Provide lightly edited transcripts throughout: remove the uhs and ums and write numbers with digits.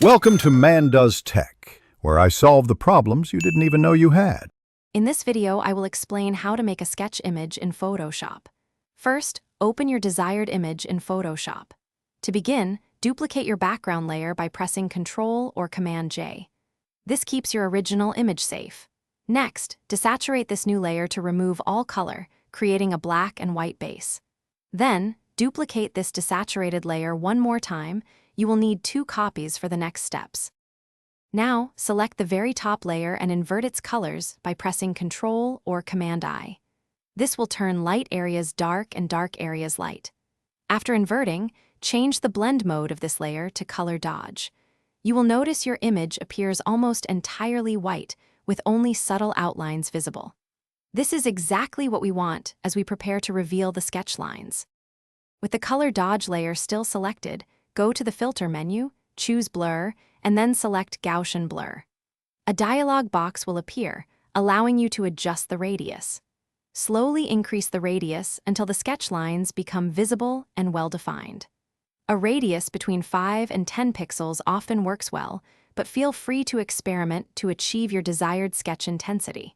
Welcome to Man Does Tech, where I solve the problems you didn't even know you had. In this video, I will explain how to make a sketch image in Photoshop. First, open your desired image in Photoshop. To begin, duplicate your background layer by pressing Ctrl or Command-J. This keeps your original image safe. Next, desaturate this new layer to remove all color, creating a black and white base. Then, duplicate this desaturated layer one more time. You will need 2 copies for the next steps. Now, select the very top layer and invert its colors by pressing Ctrl or Command-I. This will turn light areas dark and dark areas light. After inverting, change the blend mode of this layer to Color Dodge. You will notice your image appears almost entirely white, with only subtle outlines visible. This is exactly what we want as we prepare to reveal the sketch lines. With the Color Dodge layer still selected, go to the Filter menu, choose Blur, and then select Gaussian Blur. A dialog box will appear, allowing you to adjust the radius. Slowly increase the radius until the sketch lines become visible and well-defined. A radius between 5 and 10 pixels often works well, but feel free to experiment to achieve your desired sketch intensity.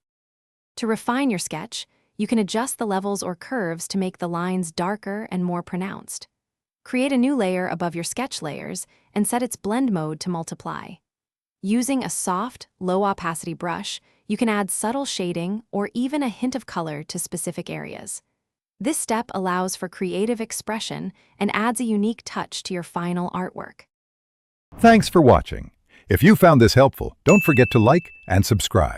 To refine your sketch, you can adjust the levels or curves to make the lines darker and more pronounced. Create a new layer above your sketch layers and set its blend mode to multiply. Using a soft, low-opacity brush, you can add subtle shading or even a hint of color to specific areas. This step allows for creative expression and adds a unique touch to your final artwork. Thanks for watching. If you found this helpful, don't forget to like and subscribe.